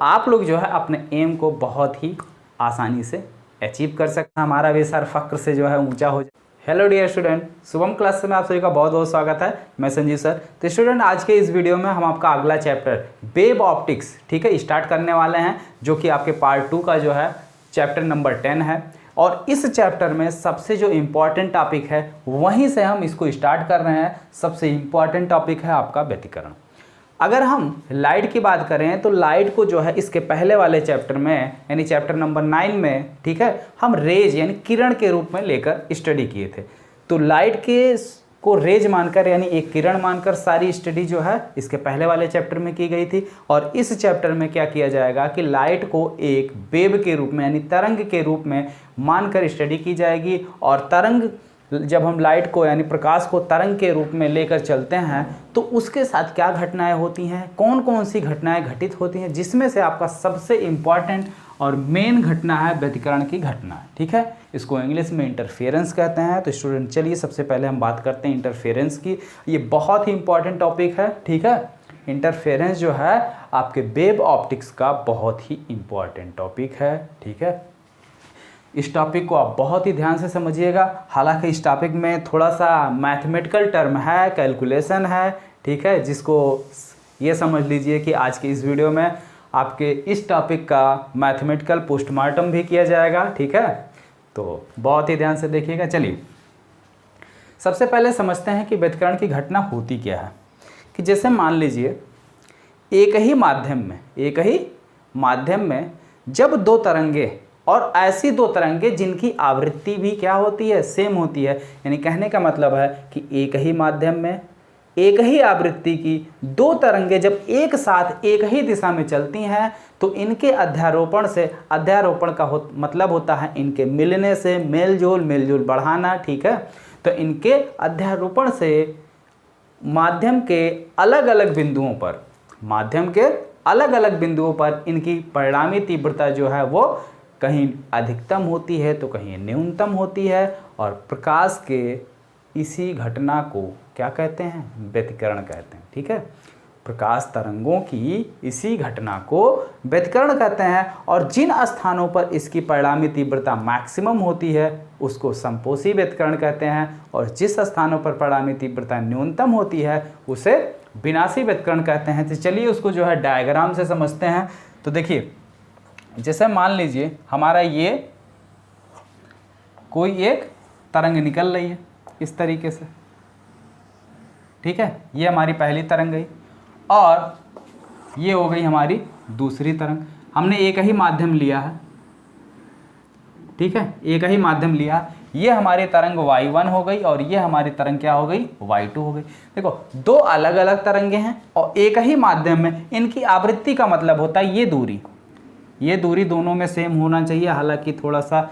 आप लोग जो है अपने एम को बहुत ही आसानी से अचीव कर सकते हैं। हमारा भी सर फक्र से जो है ऊंचा हो जाए। Hello dear student, Shubham class में आप सभी का बहुत बहुत स्वागत है। मैं संजीव सर। तो स्टूडेंट, आज के इस वीडियो में हम आपका अगला चैप्टर वेब ऑप्टिक्स, ठीक है, स्टार्ट करने वाले हैं, जो कि आपके पार्ट 2 का जो है चैप्टर नंबर 10 है। और इस चैप्टर में सबसे जो इम्पॉर्टेंट टॉपिक है वहीं से हम इसको स्टार्ट कर रहे हैं। सबसे इम्पॉर्टेंट टॉपिक है आपका व्यतिकरण। अगर हम लाइट की बात करें तो लाइट को जो है इसके पहले वाले चैप्टर में यानी चैप्टर नंबर 9 में, ठीक है, हम रेज यानी किरण के रूप में लेकर स्टडी किए थे। तो लाइट के को रेज मानकर यानी एक किरण मानकर सारी स्टडी जो है इसके पहले वाले चैप्टर में की गई थी। और इस चैप्टर में क्या किया जाएगा कि लाइट को एक वेव के रूप में यानी तरंग के रूप में मानकर स्टडी की जाएगी। और तरंग, जब हम लाइट को यानी प्रकाश को तरंग के रूप में लेकर चलते हैं तो उसके साथ क्या घटनाएं होती हैं, कौन कौन सी घटनाएं घटित होती हैं, जिसमें से आपका सबसे इम्पॉर्टेंट और मेन घटना है व्यतिकरण की घटना, ठीक है। इसको इंग्लिश में इंटरफेरेंस कहते हैं। तो स्टूडेंट, चलिए सबसे पहले हम बात करते हैं इंटरफेरेंस की। ये बहुत ही इंपॉर्टेंट टॉपिक है, ठीक है। इंटरफेरेंस जो है आपके वेब ऑप्टिक्स का बहुत ही इंपॉर्टेंट टॉपिक है, ठीक है। इस टॉपिक को आप बहुत ही ध्यान से समझिएगा। हालांकि इस टॉपिक में थोड़ा सा मैथमेटिकल टर्म है, कैलकुलेशन है, ठीक है, जिसको ये समझ लीजिए कि आज के इस वीडियो में आपके इस टॉपिक का मैथमेटिकल पोस्टमार्टम भी किया जाएगा, ठीक है। तो बहुत ही ध्यान से देखिएगा। चलिए सबसे पहले समझते हैं कि व्यतिकरण की घटना होती क्या है। कि जैसे मान लीजिए एक ही माध्यम में जब दो तरंगे, और ऐसी दो तरंगे जिनकी आवृत्ति भी क्या होती है, सेम होती है, यानी कहने का मतलब है कि एक ही माध्यम में एक ही आवृत्ति की दो तरंगे जब एक साथ एक ही दिशा में चलती हैं तो इनके अध्यारोपण से, अध्यारोपण का मतलब होता है इनके मिलने से, मेल जोल बढ़ाना, ठीक है। तो इनके अध्यारोपण से माध्यम के अलग अलग बिंदुओं पर इनकी परिणामी तीव्रता जो है वो कहीं अधिकतम होती है तो कहीं न्यूनतम होती है। और प्रकाश के इसी घटना को क्या कहते हैं, व्यतिकरण कहते हैं, ठीक है। प्रकाश तरंगों की इसी घटना को व्यतिकरण कहते हैं। और जिन स्थानों पर इसकी परिणामी तीव्रता मैक्सिमम होती है उसको समपोषी व्यतिकरण कहते हैं। और जिस स्थानों पर परिणामी तीव्रता न्यूनतम होती है उसे विनाशी व्यतिकरण कहते हैं। तो चलिए उसको जो है डायग्राम से समझते हैं। तो देखिए, जैसे मान लीजिए हमारा ये कोई एक तरंग निकल रही है इस तरीके से, ठीक है। ये हमारी पहली तरंग गई और ये हो गई हमारी दूसरी तरंग। हमने एक ही माध्यम लिया है, ठीक है, एक ही माध्यम लिया। ये हमारी तरंग y1 हो गई और ये हमारी तरंग क्या हो गई, y2 हो गई। देखो, दो अलग अलग तरंगे हैं और एक ही माध्यम में इनकी आवृत्ति का मतलब होता है ये दूरी दोनों में सेम होना चाहिए। हालांकि थोड़ा सा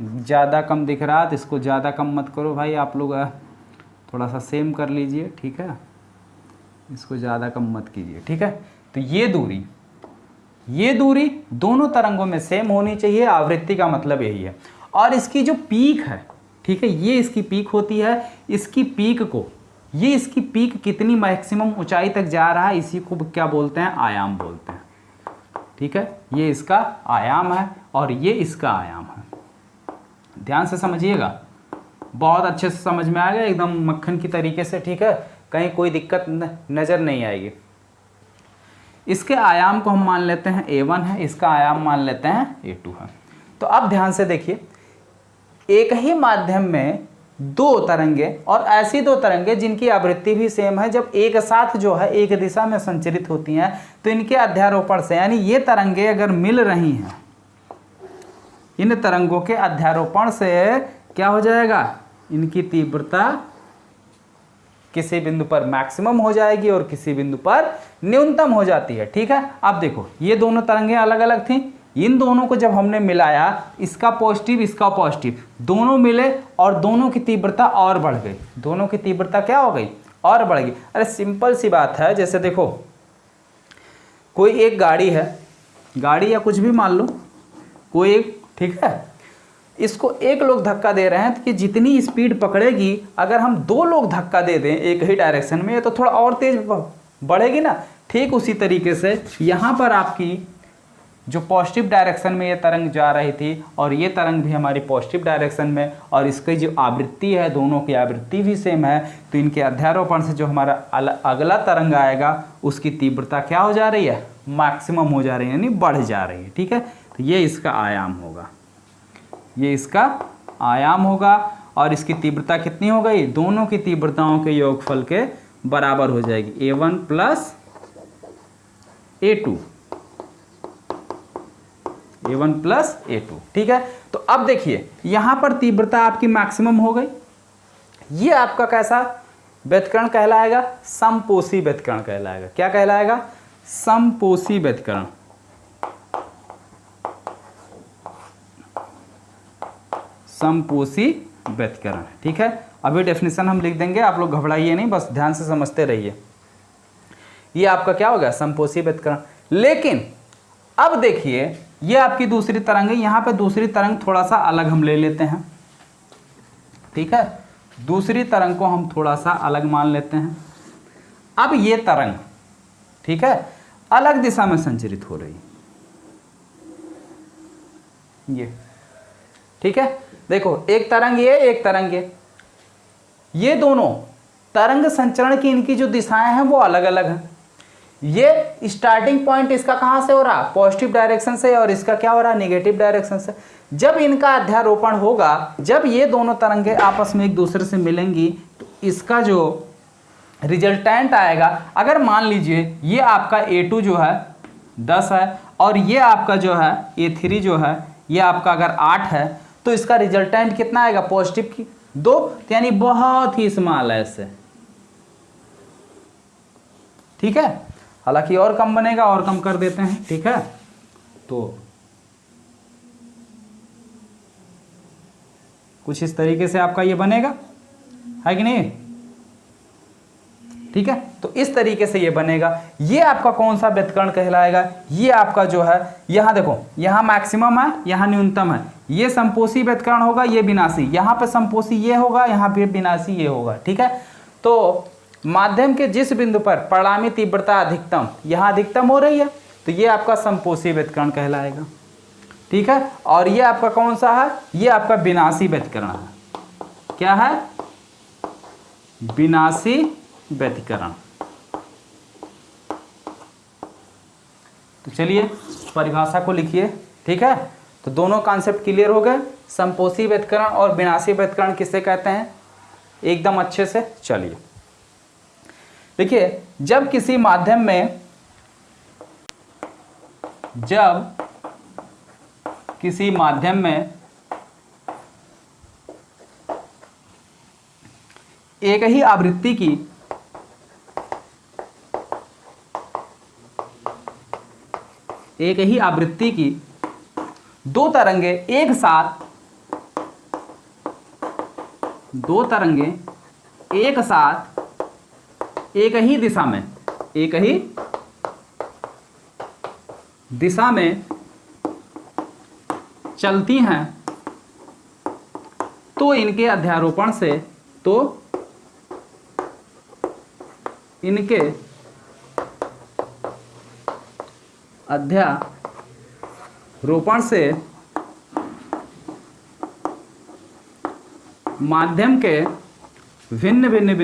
ज़्यादा कम दिख रहा है तो इसको ज़्यादा कम मत करो भाई, आप लोग थोड़ा सा सेम कर लीजिए, ठीक है, इसको ज़्यादा कम मत कीजिए, ठीक है। तो ये दूरी दोनों तरंगों में सेम होनी चाहिए, आवृत्ति का मतलब यही है। और इसकी जो पीक है, ठीक है, ये इसकी पीक होती है। इसकी पीक कितनी मैक्सिमम ऊंचाई तक जा रहा है, इसी को क्या बोलते हैं, आयाम बोलते हैं, ठीक है। ये इसका आयाम है और ये इसका आयाम है। ध्यान से समझिएगा, बहुत अच्छे से समझ में आ गया, एकदम मक्खन की तरीके से, ठीक है, कहीं कोई दिक्कत नज़र नहीं आएगी। इसके आयाम को हम मान लेते हैं A1 है, इसका आयाम मान लेते हैं A2 है। तो अब ध्यान से देखिए, एक ही माध्यम में दो तरंगे और ऐसी दो तरंगे जिनकी आवृत्ति भी सेम है जब एक साथ जो है एक दिशा में संचरित होती हैं तो इनके अध्यारोपण से, यानी ये तरंगे अगर मिल रही हैं, इन तरंगों के अध्यारोपण से क्या हो जाएगा, इनकी तीव्रता किसी बिंदु पर मैक्सिमम हो जाएगी और किसी बिंदु पर न्यूनतम हो जाती है, ठीक है। अब देखो, ये दोनों तरंगें अलग अलग थीं, इन दोनों को जब हमने मिलाया, इसका पॉजिटिव इसका पॉजिटिव, दोनों मिले और दोनों की तीव्रता और बढ़ गई। दोनों की तीव्रता क्या हो गई, और बढ़ गई। अरे सिंपल सी बात है, जैसे देखो कोई एक गाड़ी है, गाड़ी या कुछ भी मान लो, कोई एक, ठीक है, इसको एक लोग धक्का दे रहे हैं तो कि जितनी स्पीड पकड़ेगी, अगर हम दो लोग धक्का दे दें एक ही डायरेक्शन में तो थोड़ा और तेज बढ़ेगी ना। ठीक उसी तरीके से यहाँ पर आपकी जो पॉजिटिव डायरेक्शन में ये तरंग जा रही थी और ये तरंग भी हमारी पॉजिटिव डायरेक्शन में, और इसकी जो आवृत्ति है दोनों की आवृत्ति भी सेम है, तो इनके अध्यारोपण से जो हमारा अगला तरंग आएगा उसकी तीव्रता क्या हो जा रही है, मैक्सिमम हो जा रही है, यानी बढ़ जा रही है। ठीक है, तो ये इसका आयाम होगा, ये इसका आयाम होगा, और इसकी तीव्रता कितनी हो गई, दोनों की तीव्रताओं के योगफल के बराबर हो जाएगी, A1 plus A2, A1 plus A2। ठीक है, तो अब देखिए यहां पर तीव्रता आपकी मैक्सिमम हो गई। ये आपका कैसा व्यतिकरण कहलाएगा, समपोषी व्यतिकरण कहलाएगा। क्या कहलाएगा, समपोषी व्यतिकरण। समपोषी व्यतिकरण। ठीक है, अभी डेफिनेशन हम लिख देंगे, आप लोग घबराइए नहीं, बस ध्यान से समझते रहिए। ये आपका क्या होगा, समपोषी व्यतिकरण। लेकिन अब देखिए ये आपकी दूसरी तरंग है, यहां पे दूसरी तरंग थोड़ा सा अलग हम ले लेते हैं। ठीक है, दूसरी तरंग को हम थोड़ा सा अलग मान लेते हैं। अब ये तरंग, ठीक है, अलग दिशा में संचरित हो रही है, ये। ठीक है, देखो एक तरंग ये, एक तरंग ये दोनों तरंग संचरण की इनकी जो दिशाएं हैं वो अलग अलग हैं। ये स्टार्टिंग पॉइंट इसका कहां से हो रहा, पॉजिटिव डायरेक्शन से, और इसका क्या हो रहा है, नेगेटिव डायरेक्शन से। जब इनका अध्यारोपण होगा, जब ये दोनों तरंगें आपस में एक दूसरे से मिलेंगी, तो इसका जो रिजल्टेंट आएगा, अगर मान लीजिए ये आपका A2 जो है 10 है और ये आपका जो है A3 जो है ये आपका अगर 8 है, तो इसका रिजल्टेंट कितना आएगा, पॉजिटिव की 2, यानी बहुत ही स्मॉल है इससे। ठीक है, हालांकि और कम बनेगा, और कम कर देते हैं। ठीक है, तो कुछ इस तरीके से आपका ये बनेगा, है कि नहीं। ठीक है, तो इस तरीके से ये बनेगा। ये आपका कौन सा व्यतिकरण कहलाएगा, ये आपका जो है, यहां देखो, यहां मैक्सिमम है, यहां न्यूनतम है, ये समपोषी व्यतिकरण होगा, ये विनाशी। यहां पे समपोषी ये होगा, यहां पे विनाशी ये होगा। ठीक है, तो माध्यम के जिस बिंदु पर परिणामी तीव्रता अधिकतम, यहां अधिकतम हो रही है, तो ये आपका समपोषी व्यतिकरण कहलाएगा। ठीक है, और ये आपका कौन सा है, ये आपका विनाशी व्यतिकरण है। क्या है, विनाशी व्यतिकरण। तो चलिए परिभाषा को लिखिए। ठीक है, तो दोनों कॉन्सेप्ट क्लियर हो गए, समपोषी व्यतिकरण और विनाशी व्यतिकरण किसे कहते हैं, एकदम अच्छे से। चलिए देखिए, जब किसी माध्यम में, जब किसी माध्यम में एक ही आवृत्ति की दो तरंगे एक साथ, एक ही दिशा में चलती हैं, तो इनके अध्यारोपण से, माध्यम के भिन्न भिन्न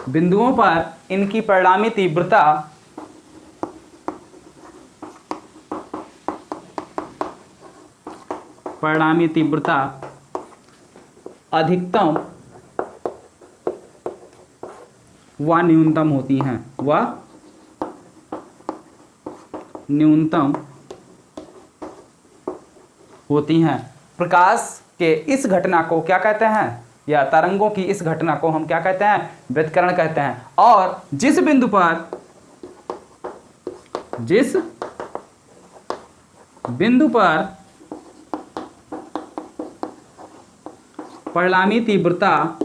बिंदुओं पर इनकी परिणामी तीव्रता अधिकतम व न्यूनतम होती हैं। प्रकाश के इस घटना को क्या कहते हैं, या तरंगों की इस घटना को हम क्या कहते हैं, व्यतिकरण कहते हैं। और जिस बिंदु पर परिणामी तीव्रता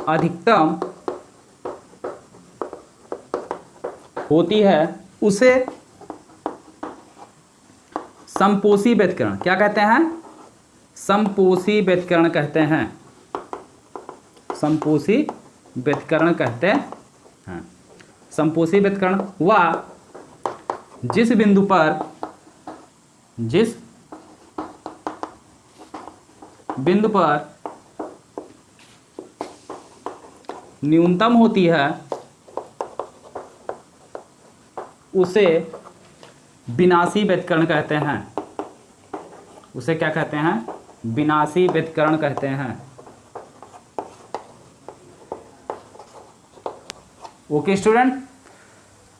अधिकतम होती है, उसे समपोषी व्यतिकरण क्या कहते हैं, समपोषी व्यतिकरण कहते हैं। संपोषी व्यतिकरण कहते हैं। संपोषी व्यतिकरण व जिस बिंदु पर न्यूनतम होती है उसे विनाशी व्यतिकरण कहते हैं। उसे क्या कहते हैं? विनाशी व्यतिकरण कहते हैं। ओके स्टूडेंट,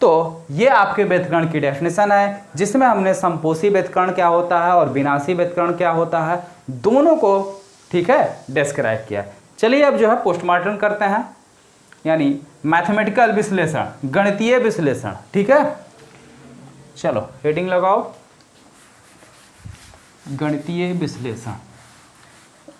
तो ये आपके व्यतिकरण की डेफिनेशन है, जिसमें हमने संपोषी व्यतिकरण क्या होता है और विनाशी व्यतिकरण क्या होता है दोनों को, ठीक है, डिस्क्राइब किया। चलिए अब जो है पोस्टमार्टम करते हैं, यानी मैथमेटिकल विश्लेषण, गणितीय विश्लेषण। ठीक है, चलो हेडिंग लगाओ, गणितीय विश्लेषण।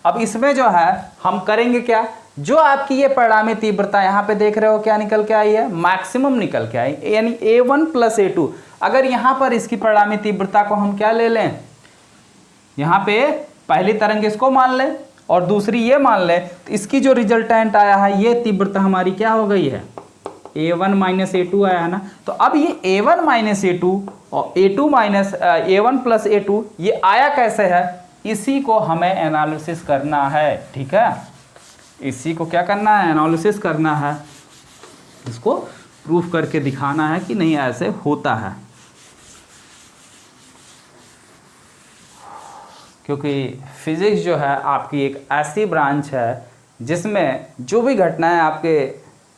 अब इसमें जो है हम करेंगे क्या, जो आपकी ये परिणामी तीव्रता यहाँ पे देख रहे हो क्या निकल के आई है, मैक्सिमम निकल के आई, यानी A1 + A2। अगर यहाँ पर इसकी परिणामी तीव्रता को हम क्या ले लें, यहाँ पे पहली तरंग इसको मान लें और दूसरी ये मान लें, तो इसकी जो रिजल्टेंट आया है ये तीव्रता हमारी क्या हो गई है, A1 - A2 आया है ना। तो अब ये A1 - A2 और A1 + A2 ये आया कैसे है, इसी को हमें एनालिसिस करना है। ठीक है, इसी को क्या करना है, एनालिसिस करना है, इसको प्रूफ करके दिखाना है कि नहीं ऐसे होता है। क्योंकि फिजिक्स जो है आपकी एक ऐसी ब्रांच है जिसमें जो भी घटनाएं आपके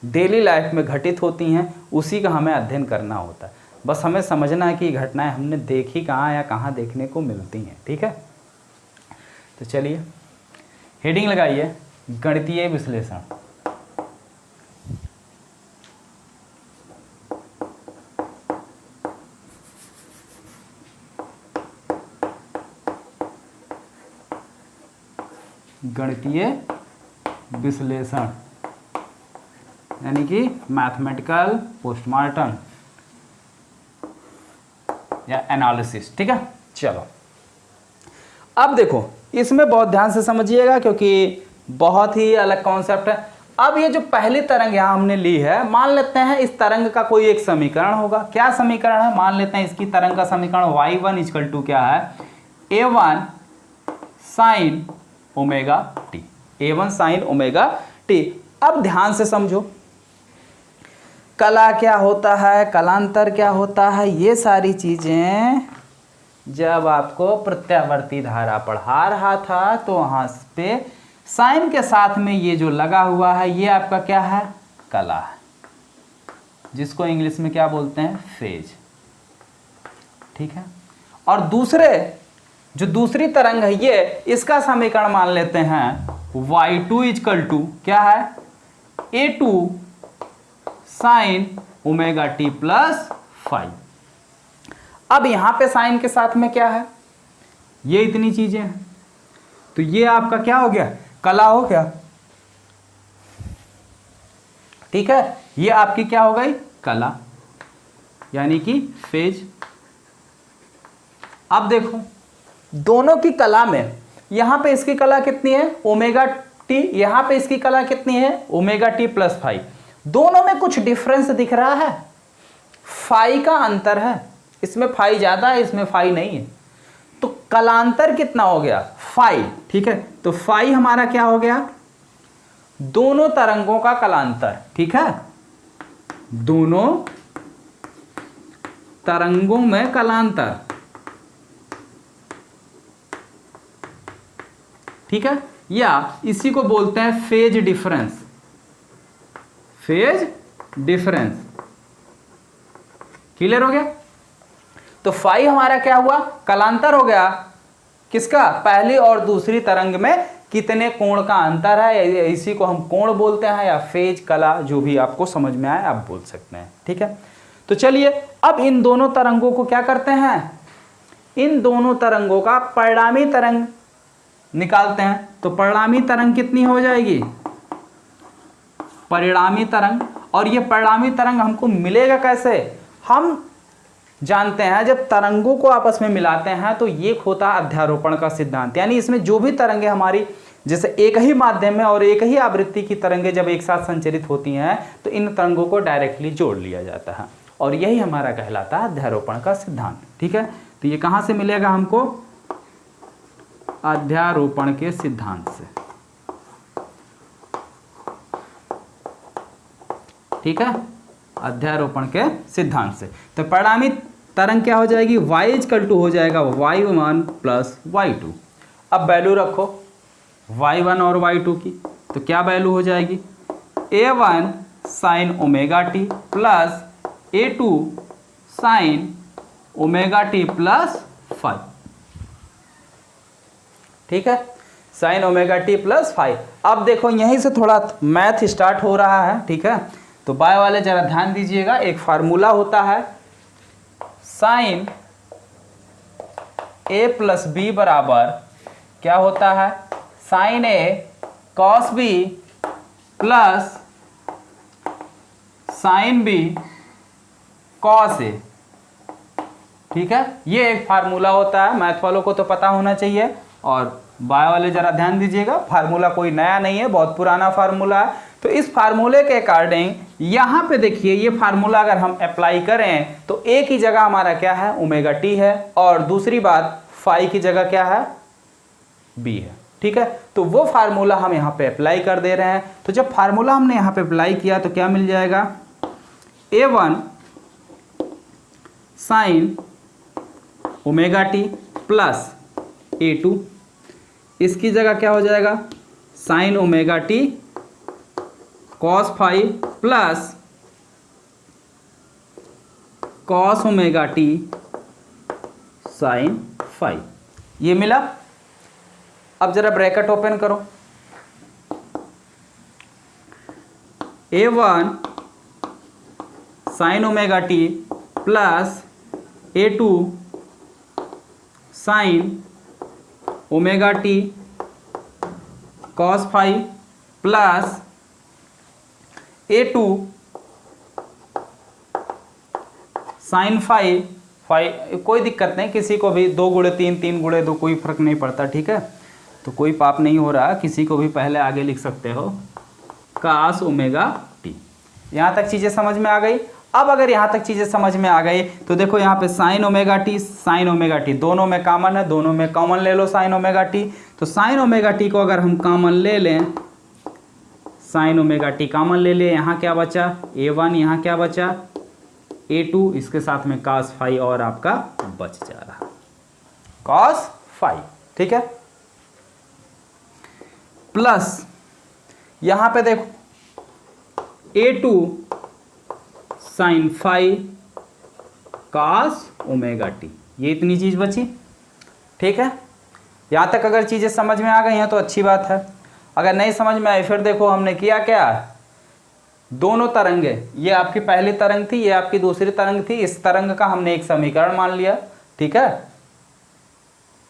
डेली लाइफ में घटित होती हैं उसी का हमें अध्ययन करना होता है। बस हमें समझना है कि घटनाएं हमने देखी कहाँ या कहाँ देखने को मिलती हैं। ठीक है, तो चलिए हेडिंग लगाइए, गणितीय विश्लेषण। गणितीय विश्लेषण यानी कि मैथमेटिकल पोस्टमार्टम या एनालिसिस। ठीक है, चलो अब देखो इसमें बहुत ध्यान से समझिएगा क्योंकि बहुत ही अलग कॉन्सेप्ट है। अब ये जो पहली तरंग यहाँ हमने ली है, मान लेते हैं इस तरंग का कोई एक समीकरण होगा। क्या समीकरण है, मान लेते हैं इसकी तरंग का समीकरण y1 = क्या है, A1 sin ωt, A1 sin ωt। अब ध्यान से समझो, कला क्या होता है, कलांतर क्या होता है, ये सारी चीजें जब आपको प्रत्यावर्ती धारा पढ़ा रहा था तो वहां पे साइन के साथ में ये जो लगा हुआ है ये आपका क्या है, कला है, जिसको इंग्लिश में क्या बोलते हैं, फेज। ठीक है, और जो दूसरी तरंग है ये, इसका समीकरण मान लेते हैं y2 = क्या है, A2 sin ωt + phi। अब यहां पे साइन के साथ में क्या है, ये इतनी चीजें हैं, तो ये आपका क्या हो गया, कला हो गया। ठीक है, ये आपकी क्या हो गई, कला, यानी कि फेज। अब देखो दोनों की कला में, यहां पे इसकी कला कितनी है, ωt, यहां पे इसकी कला कितनी है, ωt + phi। दोनों में कुछ डिफरेंस दिख रहा है, फाई का अंतर है, इसमें फाई ज्यादा है, इसमें फाई नहीं है, तो कलांतर कितना हो गया, फाई। ठीक है, तो फाई हमारा क्या हो गया, दोनों तरंगों का कलांतर। ठीक है, दोनों तरंगों में कलांतर। ठीक है, या इसी को बोलते हैं phase difference, phase difference. Clear हो गया, तो फाई हमारा क्या हुआ, कलांतर हो गया, किसका, पहली और दूसरी तरंग में कितने कोण का अंतर है, इसी को हम कोण बोलते हैं या फेज, कला, जो भी आपको समझ में आए आप बोल सकते हैं। ठीक है, तो चलिए अब इन दोनों तरंगों को क्या करते हैं, इन दोनों तरंगों का परिणामी तरंग निकालते हैं। तो परिणामी तरंग कितनी हो जाएगी, परिणामी तरंग, और ये परिणामी तरंग हमको मिलेगा कैसे, हम जानते हैं जब तरंगों को आपस में मिलाते हैं तो ये होता है अध्यारोपण का सिद्धांत, यानी इसमें जो भी तरंगें हमारी जैसे एक ही माध्यम में और एक ही आवृत्ति की तरंगें जब एक साथ संचरित होती हैं तो इन तरंगों को डायरेक्टली जोड़ लिया जाता है, और यही हमारा कहलाता है अध्यारोपण का सिद्धांत। ठीक है, तो ये कहाँ से मिलेगा हमको? अध्यारोपण के सिद्धांत से। ठीक है, अध्यारोपण के सिद्धांत से। तो परिणामी तरंग क्या हो जाएगी? y = हो जाएगा y1 प्लस y2। अब वैल्यू रखो y1 और y2 की, तो क्या वैल्यू हो जाएगी? a1 sine omega T plus a2 sine omega T plus 5। ठीक है, साइन ओमेगा टी प्लस 5। अब देखो यहीं से थोड़ा मैथ स्टार्ट हो रहा है। ठीक है, तो बाय वाले जरा ध्यान दीजिएगा, एक फार्मूला होता है साइन a प्लस बी बराबर क्या होता है? Sine A cos B plus sine B cos A. ठीक है, ये एक फार्मूला होता है, मैथ वालों को तो पता होना चाहिए। और बाय वाले जरा ध्यान दीजिएगा, फार्मूला कोई नया नहीं है, बहुत पुराना फार्मूला है। तो इस फार्मूले के अकॉर्डिंग यहाँ पे देखिए, ये फार्मूला अगर हम अप्लाई करें तो ए की जगह हमारा क्या है? ओमेगा टी है, और दूसरी बात फाई की जगह क्या है? बी है। ठीक है, तो वो फार्मूला हम यहाँ पे अप्लाई कर दे रहे हैं। तो जब फार्मूला हमने यहाँ पे अप्लाई किया तो क्या मिल जाएगा? a1 sine omega T plus a2, इसकी जगह क्या हो जाएगा? Sine omega T cos phi plus cos omega T sine phi. ये मिला। अब जरा ब्रैकेट ओपन करो, a1 sine omega T plus a2 sine omega T cos phi plus a2 sine phi. कोई दिक्कत नहीं, किसी को भी 2 × 3 3 × 2 कोई फर्क नहीं पड़ता। ठीक है, तो कोई पाप नहीं हो रहा, किसी को भी पहले आगे लिख सकते हो कास ओमेगा टी। यहाँ तक चीज़ें समझ में आ गई। अब अगर यहाँ तक चीज़ें समझ में आ गई तो देखो यहाँ पे साइन ओमेगा टी दोनों में कॉमन है, दोनों में कॉमन ले लो साइन ओमेगा टी। तो साइन ओमेगा टी को अगर हम कॉमन ले लें, साइन ओमेगा टी कॉमन ले ले, यहाँ क्या बचा? a1, यहाँ क्या बचा? a2, इसके साथ में cos फाई और आपका बच जा रहा cos फाई। ठीक है, प्लस यहाँ पे देखो a2 sine phi cos omega T, ये इतनी चीज़ बची। ठीक है, यहाँ तक अगर चीज़ें समझ में आ गई हैं तो अच्छी बात है। अगर नहीं समझ में आई फिर देखो हमने किया क्या? दोनों तरंगे, ये आपकी पहली तरंग थी, ये आपकी दूसरी तरंग थी, इस तरंग का हमने एक समीकरण मान लिया। ठीक है,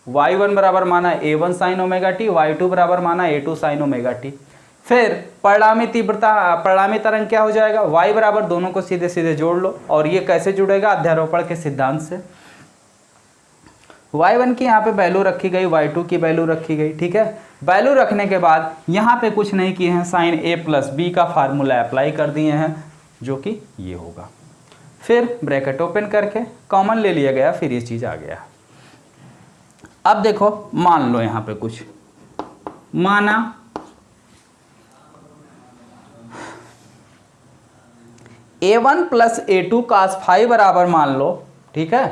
y1 बराबर माना a1 sine omega T, y2 बराबर माना a2 साइन ओमेगा टी। फिर परिणामी तीव्रता, परिणामी तरंग क्या हो जाएगा? y बराबर, दोनों को सीधे सीधे जोड़ लो, और ये कैसे जुड़ेगा? अध्यारोपण के सिद्धांत से। y1 की यहाँ पे वैल्यू रखी गई, y2 की वैल्यू रखी गई। ठीक है, वैल्यू रखने के बाद यहाँ पे कुछ नहीं किए हैं, साइन a प्लस बी का फार्मूला अप्लाई कर दिए हैं, जो कि ये होगा। फिर ब्रैकेट ओपन करके कॉमन ले लिया गया, फिर ये चीज़ आ गया। अब देखो मान लो यहाँ पे कुछ माना a1 plus a2 cos phi बराबर मान लो। ठीक है,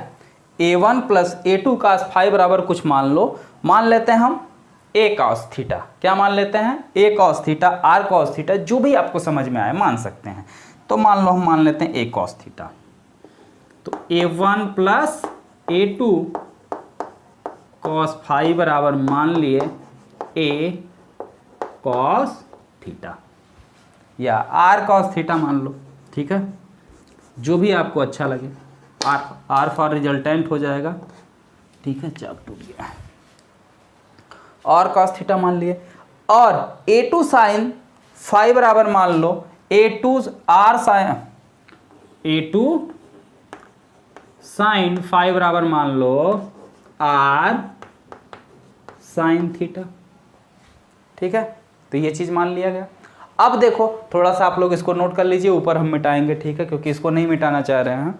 a1 plus a2 cos phi बराबर कुछ मान लो, मान लेते हैं हम a cos थीटा। क्या मान लेते हैं? a cos theta, r cos theta, जो भी आपको समझ में आए मान सकते हैं। तो मान लो हम मान लेते हैं a cos थीटा। तो a1 plus a2 cos phi बराबर मान लिए a cos थीटा, या r cos थीटा मान लो। ठीक है, जो भी आपको अच्छा लगे, r फॉर रिजल्टेंट हो जाएगा। ठीक है, चाप टूट गया, और cos थीटा मान लिए, और a2 साइन फाई बराबर मान लो a2 साइन फाई बराबर मान लो r साइन थीटा। ठीक है, तो ये चीज़ मान लिया गया। अब देखो थोड़ा सा आप लोग इसको नोट कर लीजिए, ऊपर हम मिटाएंगे, ठीक है, क्योंकि इसको नहीं मिटाना चाह रहे हैं।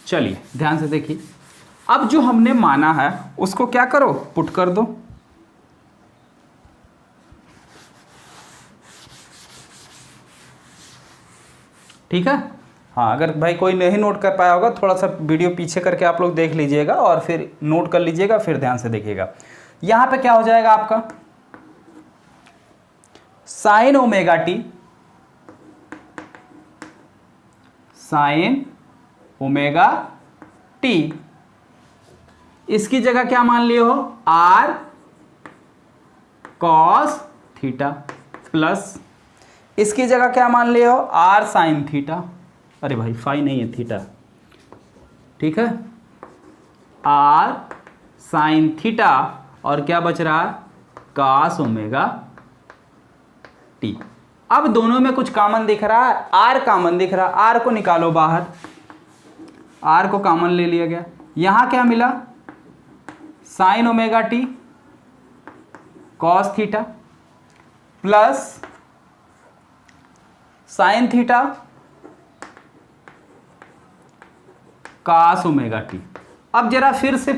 चलिए ध्यान से देखिए, अब जो हमने माना है उसको क्या करो, पुट कर दो। ठीक है, हाँ, अगर भाई कोई नहीं नोट कर पाया होगा, थोड़ा सा वीडियो पीछे करके आप लोग देख लीजिएगा और फिर नोट कर लीजिएगा, फिर ध्यान से देखिएगा। यहां पे क्या हो जाएगा आपका, sign omega T, sign omega T, इसकी जगह क्या मान लिए हो, आर कॉस थीटा, प्लस इसकी जगह क्या मान लिए हो, आर साइन थीटा, अरे भाई फाई नहीं है, थीटा, ठीक है, आर साइन थीटा, और क्या बच रहा है, कॉस ओमेगा टी। अब दोनों में कुछ कॉमन दिख रहा है, आर कॉमन दिख रहा है, आर को निकालो बाहर, आर को कॉमन ले लिया गया। यहां क्या मिला, sign omega T cos theta plus sine theta cos omega T. अब जरा फिर से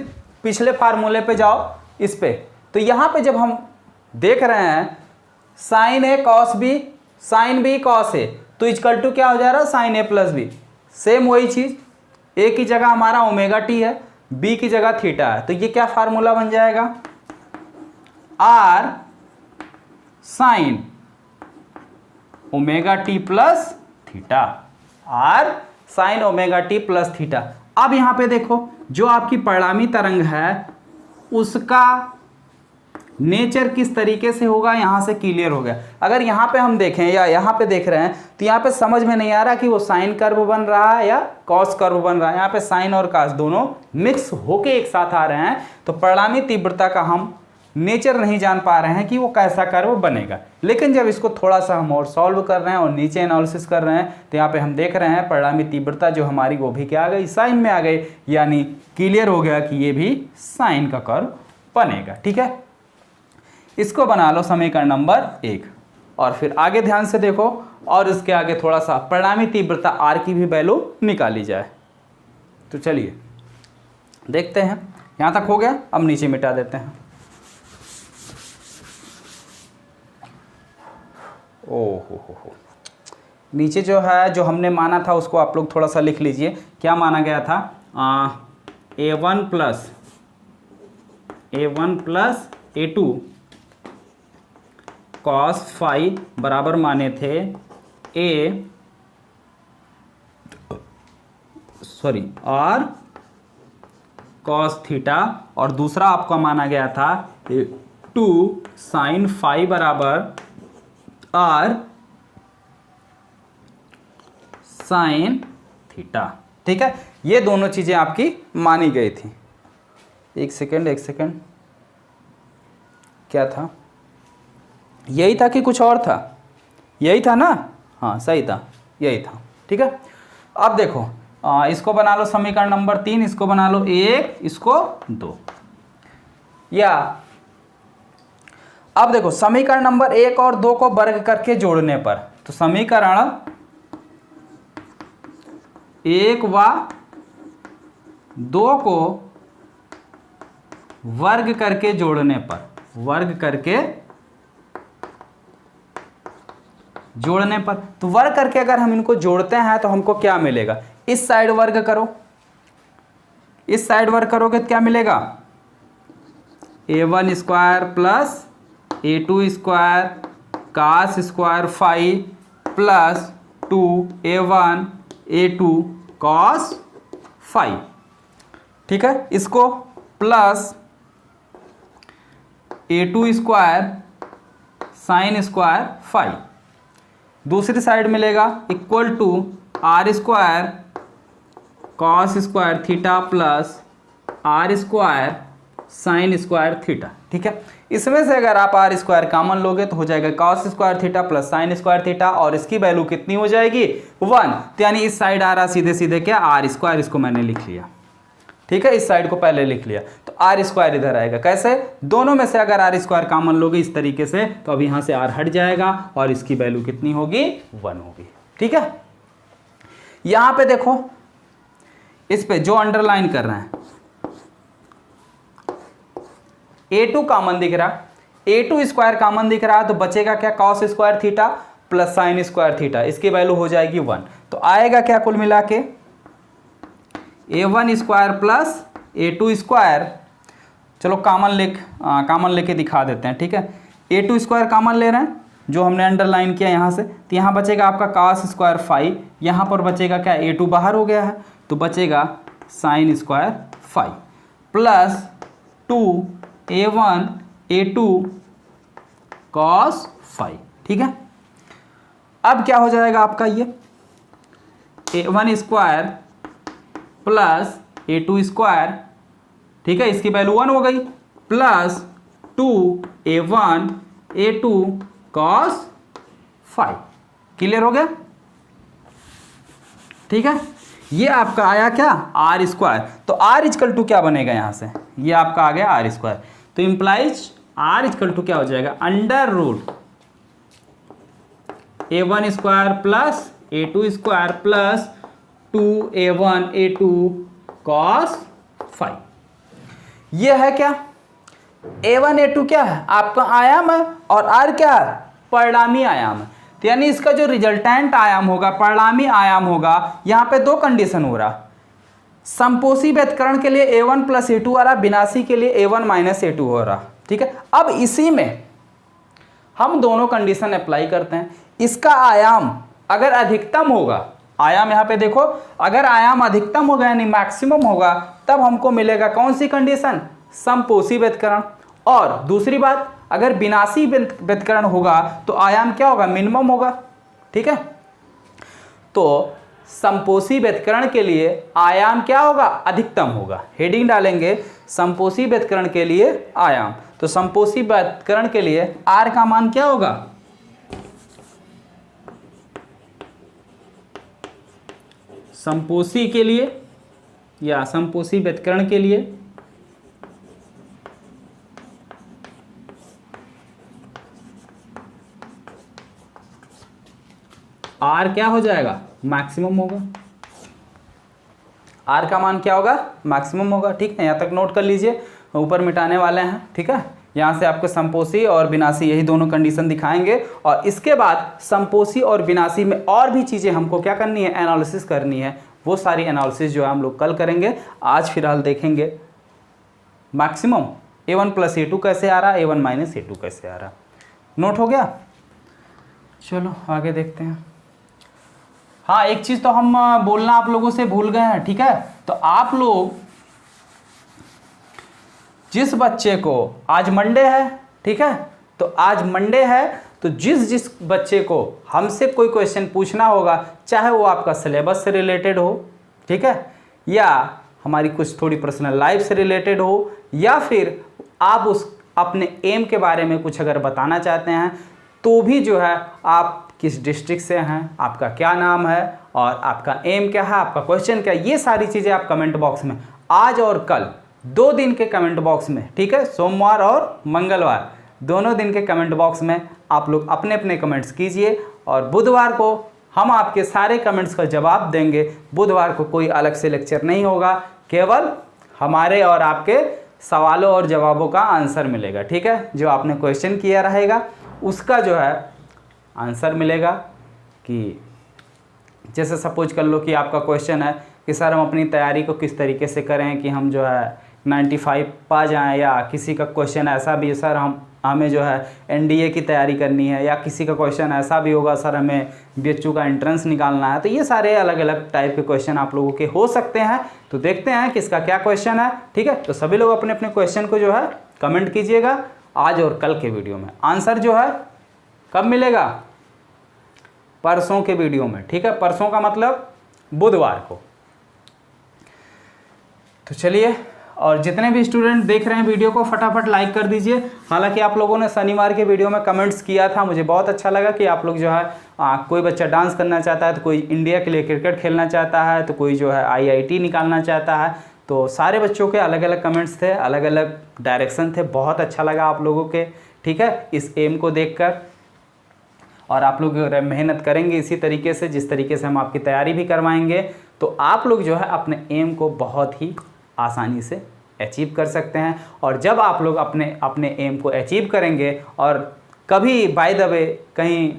पिछले फार्मूले पे जाओ इस पे, तो यहां पे जब हम देख रहे हैं sine A cos B, sine B cos A, तो इक्वल टू क्या हो जा रहा है, sine A plus B. Same वही चीज, ए की जगह हमारा ओमेगा टी है, बी की जगह थीटा है, तो ये क्या फार्मूला बन जाएगा, R sine omega T plus theta, R sine omega T plus theta. अब यहां पे देखो जो आपकी परिणामी तरंग है उसका नेचर किस तरीके से होगा, यहां से क्लियर हो गया। अगर यहां पे हम देखें या यहां पे देख रहे हैं तो यहां पे समझ में नहीं आ रहा कि वो साइन कर्व बन रहा है या कॉस कर्व बन रहा है। यहां पे साइन और कॉस दोनों मिक्स होके एक साथ आ रहे हैं, तो परिणामी तीव्रता का हम नेचर नहीं जान पा रहे हैं कि वो कैसा कर्व बनेगा। लेकिन जब इसको थोड़ा सा हम और सॉल्व कर रहे हैं और नीचे एनालिसिस कर रहे हैं तो यहाँ पे हम देख रहे हैं परिणामी तीव्रता जो हमारी वो भी क्या आ गई, साइन में आ गई, यानी क्लियर हो गया कि ये भी साइन का कर्व बनेगा। ठीक है, इसको बना लो समीकरण नंबर 1 और फिर आगे ध्यान से देखो और इसके आगे थोड़ा सा परिणामी तीव्रता आर की भी वैल्यू निकाली जाए। तो चलिए देखते हैं, यहाँ तक हो गया, अब नीचे मिटा देते हैं। हो नीचे जो है जो हमने माना था उसको आप लोग थोड़ा सा लिख लीजिए। क्या माना गया था, A1 plus A2 cos phi बराबर माने थे आर कॉस थीटा, और दूसरा आपका माना गया था A2 साइन फाई बराबर आर साइन थीटा। ठीक है, ये दोनों चीजें आपकी मानी गई थी। एक सेकेंड, क्या था, यही था कि कुछ और था, यही था ना, हाँ सही था, यही था। ठीक है, अब देखो इसको बना लो समीकरण नंबर 3, इसको बना लो 1, इसको 2, या अब देखो समीकरण नंबर 1 और 2 को वर्ग करके जोड़ने पर, तो समीकरण 1 व 2 को वर्ग करके जोड़ने पर, तो वर्ग करके अगर हम इनको जोड़ते हैं तो हमको क्या मिलेगा, इस साइड वर्ग करो, इस साइड वर्ग करोगे तो क्या मिलेगा, A1 square plus A2 square cos square phi plus 2A1 A2 cos phi. ठीक है, इसको plus A2 square sine square phi, दूसरी साइड मिलेगा equal to R square cos square theta plus R square sine square theta. ठीक है, इसमें से अगर आप आर स्क्वायर कॉमन लोगे तो हो जाएगा cos square theta plus sign square theta, और इसकी वैल्यू कितनी हो जाएगी 1, तो यानी इस साइड आ रहा सीधे सीधे क्या, आर स्क्वायर, इसको मैंने लिख लिया। ठीक है, इस साइड को पहले लिख लिया, तो आर स्क्वायर इधर आएगा। कैसे? दोनों में से अगर आर स्क्वायर कॉमन लोगे इस तरीके से, तो अब यहाँ से आर हट जाएगा और इसकी वैल्यू कितनी होगी? 1 होगी। ठीक है, यहाँ पे देखो, इस पे जो अंडरलाइन कर रहे हैं, a2 कॉमन दिख रहा, a2 स्क्वायर कॉमन दिख रहा है, तो बचेगा क्या? Cos square theta plus sign square theta, इसकी वैल्यू हो जाएगी 1। तो आएगा क्या कुल मिला के? a1 square plus a2 square, चलो कॉमन लेके दिखा देते हैं। ठीक है, a2 स्क्वायर कॉमन ले रहे हैं जो हमने अंडरलाइन किया यहाँ से, तो यहाँ बचेगा आपका cos स्क्वायर 5, यहाँ पर बचेगा क्या? a2 बाहर हो गया है, तो बचेगा sine square 5 plus 2a1 a2 cos 5। ठीक है, अब क्या हो जाएगा आपका? ये a1 square plus a2 square, ठीक है, इसकी वैल्यू 1 हो गई, plus 2a1 a2 cos 5। Clear हो गया? ठीक है, ये आपका आया क्या? R square. तो आर इक्वल टू क्या बनेगा यहाँ से? ये आपका आ गया आर स्क्वायर, तो इम्प्लाइज आर इक्वल टू क्या हो जाएगा? Under root a1 square plus a2 square plus 2a1 a2 cos 5। ये है क्या? a1 a2 क्या है? आपका आयाम है, और r क्या है? परिणामी आयाम है। तो यानी इसका जो रिजल्टेंट आयाम होगा, परिणामी आयाम होगा, यहाँ पे दो कंडीशन हो रहा। समपोषी व्यतकरण के लिए a1 प्लस a2 आ रहा, विनाशी के लिए a1 माइनस a2 हो रहा। ठीक है, अब इसी में हम दोनों कंडीशन अप्लाई करते हैं। इसका आयाम अगर अधिकतम होगा, आयाम यहाँ पे देखो, अगर आयाम अधिकतम होगा यानी मैक्सिमम होगा, तब हमको मिलेगा कौन सी कंडीशन? समपोषी व्यतकरण। और दूसरी बात, अगर विनाशी व्यतकरण होगा तो आयाम क्या होगा? मिनिमम होगा। ठीक है, तो समपोषी व्यतकरण के लिए आयाम क्या होगा? अधिकतम होगा। हेडिंग डालेंगे समपोषी व्यतकरण के लिए आयाम, तो समपोषी व्यतकरण के लिए आर का मान क्या होगा? समपोषी के लिए या समपोषी व्यतकरण के लिए आर क्या हो जाएगा? मैक्सिमम होगा। आर का मान क्या होगा? मैक्सिमम होगा। ठीक है, यहाँ तक नोट कर लीजिए, ऊपर मिटाने वाले हैं। ठीक है, यहाँ से आपको समपोषी और विनाशी यही दोनों कंडीशन दिखाएंगे, और इसके बाद समपोषी और विनाशी में और भी चीज़ें हमको क्या करनी है? एनालिसिस करनी है। वो सारी एनालिसिस जो है हम लोग कल करेंगे। आज फिलहाल देखेंगे मैक्सिमम a1 प्लस a2 कैसे आ रहा, a1 माइनस a2 कैसे आ रहा। नोट हो गया? चलो आगे देखते हैं। हाँ, एक चीज़ तो हम बोलना आप लोगों से भूल गए हैं। ठीक है, तो आप लोग जिस बच्चे को, आज मंडे है, ठीक है, तो आज मंडे है, तो जिस बच्चे को हमसे कोई क्वेश्चन पूछना होगा, चाहे वो आपका सिलेबस से रिलेटेड हो, ठीक है, या हमारी कुछ थोड़ी पर्सनल लाइफ से रिलेटेड हो, या फिर आप उस अपने एम के बारे में कुछ अगर बताना चाहते हैं, तो भी जो है आप किस डिस्ट्रिक्ट से हैं, आपका क्या नाम है और आपका एम क्या है, आपका क्वेश्चन क्या है, ये सारी चीज़ें आप कमेंट बॉक्स में आज और कल 2 दिन के कमेंट बॉक्स में, ठीक है, सोमवार और मंगलवार दोनों दिन के कमेंट बॉक्स में आप लोग अपने अपने कमेंट्स कीजिए, और बुधवार को हम आपके सारे कमेंट्स का जवाब देंगे। बुधवार को कोई अलग से लेक्चर नहीं होगा, केवल हमारे और आपके सवालों और जवाबों का आंसर मिलेगा। ठीक है, जो आपने क्वेश्चन किया रहेगा उसका जो है आंसर मिलेगा। कि जैसे सपोज कर लो कि आपका क्वेश्चन है कि सर हम अपनी तैयारी को किस तरीके से करें कि हम जो है 95 पा जाएं, या किसी का क्वेश्चन ऐसा भी है सर हमें जो है एनडीए की तैयारी करनी है, या किसी का क्वेश्चन ऐसा भी होगा सर हमें बीएचयू का एंट्रेंस निकालना है। तो ये सारे अलग अलग टाइप के क्वेश्चन आप लोगों के हो सकते हैं। तो देखते हैं किसका क्या क्वेश्चन है। ठीक है, तो सभी लोग अपने अपने क्वेश्चन को जो है कमेंट कीजिएगा आज और कल के वीडियो में। आंसर जो है कब मिलेगा? परसों के वीडियो में। ठीक है, परसों का मतलब बुधवार को। तो चलिए, और जितने भी स्टूडेंट देख रहे हैं वीडियो को फटाफट लाइक कर दीजिए। हालांकि आप लोगों ने शनिवार के वीडियो में कमेंट्स किया था, मुझे बहुत अच्छा लगा कि आप लोग जो है कोई बच्चा डांस करना चाहता है, तो कोई इंडिया के लिए क्रिकेट खेलना चाहता है, तो कोई जो है आईआईटी निकालना चाहता है। तो सारे बच्चों के अलग अलग कमेंट्स थे, अलग अलग डायरेक्शन थे, बहुत अच्छा लगा आप लोगों के, ठीक है, इस एम को देखकर। और आप लोग मेहनत करेंगे इसी तरीके से, जिस तरीके से हम आपकी तैयारी भी करवाएंगे, तो आप लोग जो है अपने एम को बहुत ही आसानी से अचीव कर सकते हैं। और जब आप लोग अपने एम को अचीव करेंगे और कभी बाय द वे कहीं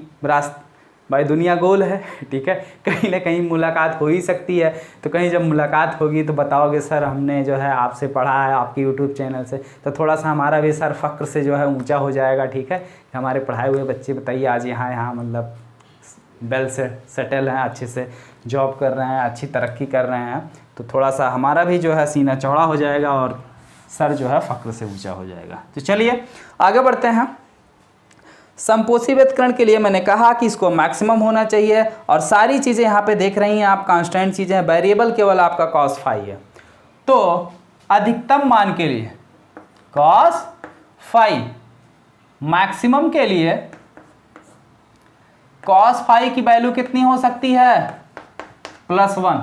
भाई दुनिया गोल है, ठीक है, कहीं ना कहीं मुलाकात हो ही सकती है, तो कहीं जब मुलाकात होगी तो बताओगे सर हमने जो है आपसे पढ़ा है आपके यूट्यूब चैनल से, तो थोड़ा सा हमारा भी सर फ़क्र से जो है ऊंचा हो जाएगा, ठीक है। हमारे पढ़ाए हुए बच्चे बताइए आज यहाँ मतलब वेल से सेटल हैं, अच्छे से जॉब कर रहे हैं, अच्छी तरक्की कर रहे हैं, तो थोड़ा सा हमारा भी जो है सीना चौड़ा हो जाएगा और सर जो है फ़क्र से ऊँचा हो जाएगा। तो चलिए आगे बढ़ते हैं। समपोषी व्यतकरण के लिए मैंने कहा कि इसको मैक्सिमम होना चाहिए और सारी चीज़ें यहाँ पे देख रही हैं आप, कांस्टेंट चीज़ें हैं, वेरिएबल केवल आपका cos फाई है। तो अधिकतम मान के लिए cos फाई, मैक्सिमम के लिए cos फाई की वैल्यू कितनी हो सकती है? +1,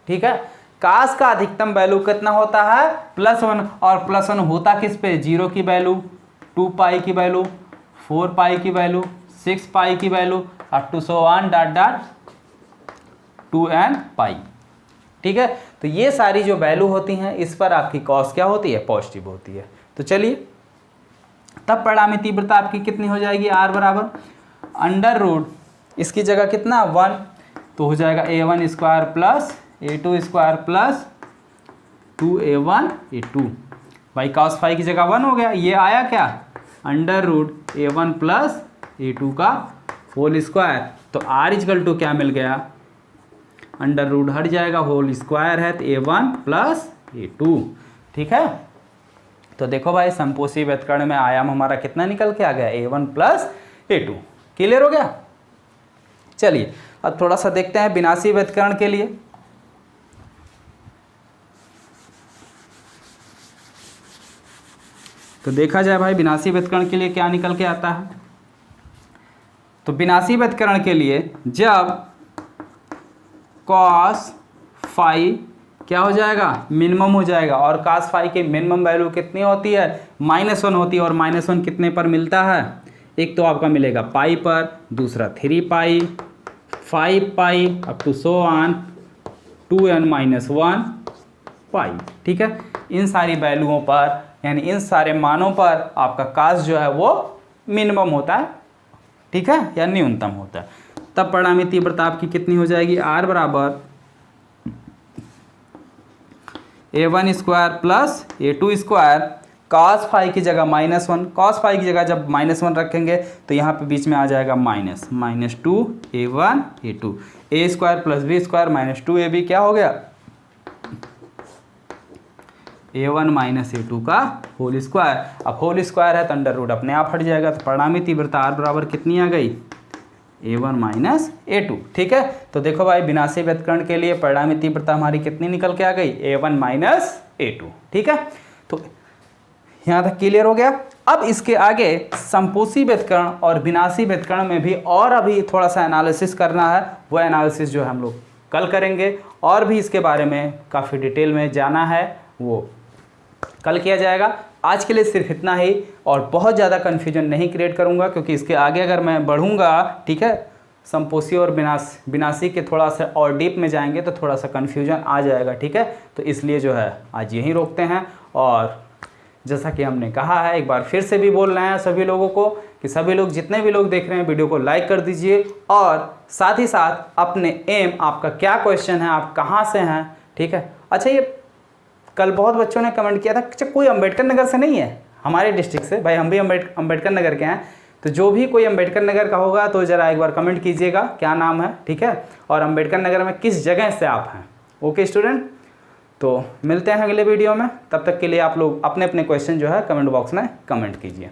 ठीक है। cos का अधिकतम वैल्यू कितना होता है? +1, और +1 होता किस पे? 0 की वैल्यू, 2 पाई की वैल्यू, 4 पाई की वैल्यू, 6 पाई की value, up to so on dot dot 2n pi, ठीक है। तो ये सारी जो वैल्यू होती हैं इस पर आपकी कॉस क्या होती है? पॉजिटिव होती है। तो चलिए तब परिणामी तीव्रता आपकी कितनी हो जाएगी? r बराबर अंडर रूट, इसकी जगह कितना 1, तो हो जाएगा a1 square plus a2 square plus 2a1 a2। भाई cos फाई की जगह 1 हो गया, ये आया क्या? Under root a1 plus a2 का होल स्क्वायर। तो r इजकल टू क्या मिल गया? अंडर रूट हट जाएगा, होल स्क्वायर है, तो a1 प्लस a2, ठीक है। तो देखो भाई समपोषी व्यतकरण में आयाम हमारा कितना निकल के आ गया? a1 plus a2। क्लियर हो गया? चलिए अब थोड़ा सा देखते हैं विनाशी व्यतकरण के लिए। तो देखा जाए भाई विनाशी व्यतकरण के लिए क्या निकल के आता है। तो विनाशी व्यतकरण के लिए जब cos फाई क्या हो जाएगा? मिनिमम हो जाएगा, और cos फाई की मिनिमम वैल्यू कितनी होती है? -1 होती है, और -1 कितने पर मिलता है? एक तो आपका मिलेगा पाई पर, दूसरा 3 pi, 5 pi, up to so on 2n-1 pi, ठीक है। इन सारी वैल्यूओं पर यानी इन सारे मानों पर आपका cos जो है वो मिनिमम होता है, ठीक है, या न्यूनतम होता है। तब परिणामी तीव्रता आपकी कितनी हो जाएगी? r बराबर a1 square plus a2 square, cos phi की जगह -1, cos फाई की जगह जब -1 रखेंगे तो यहाँ पे बीच में आ जाएगा -2 a1 a2, a square plus b square -2 ab क्या हो गया? a1 माइनस a2 का होल स्क्वायर। अब होल स्क्वायर है तो अंडर रूट अपने आप हट जाएगा, तो परिणामी तीव्रता r बराबर कितनी आ गई? a1 माइनस a2, ठीक है। तो देखो भाई विनाशी व्यतकरण के लिए परिणामी तीव्रता हमारी कितनी निकल के आ गई? a1 माइनस a2, ठीक है। तो यहाँ तक क्लियर हो गया। अब इसके आगे समपोषी व्यतकरण और विनाशी व्यतकरण में भी और अभी थोड़ा सा एनालिसिस करना है, वो एनालिसिस जो है हम लोग कल करेंगे, और भी इसके बारे में काफ़ी डिटेल में जाना है वो कल किया जाएगा। आज के लिए सिर्फ इतना ही, और बहुत ज़्यादा कन्फ्यूजन नहीं क्रिएट करूँगा, क्योंकि इसके आगे अगर मैं बढ़ूँगा, ठीक है, समपोषी और विनाशी के थोड़ा सा और डीप में जाएंगे तो थोड़ा सा कन्फ्यूजन आ जाएगा, ठीक है। तो इसलिए जो है आज यहीं रोकते हैं, और जैसा कि हमने कहा है एक बार फिर से भी बोल रहे हैं सभी लोगों को कि सभी लोग जितने भी लोग देख रहे हैं वीडियो को लाइक कर दीजिए, और साथ ही साथ अपने एम, आपका क्या क्वेश्चन है, आप कहाँ से हैं, ठीक है। अच्छा, ये कल बहुत बच्चों ने कमेंट किया था, अच्छा कोई अम्बेडकर नगर से नहीं है हमारे डिस्ट्रिक्ट से? भाई हम भी अम्बेडकर नगर के हैं, तो जो भी कोई अम्बेडकर नगर का होगा तो ज़रा एक बार कमेंट कीजिएगा क्या नाम है, ठीक है, और अम्बेडकर नगर में किस जगह से आप हैं। ओके स्टूडेंट, तो मिलते हैं अगले वीडियो में, तब तक के लिए आप लोग अपने अपने क्वेश्चन जो है कमेंट बॉक्स में कमेंट कीजिए।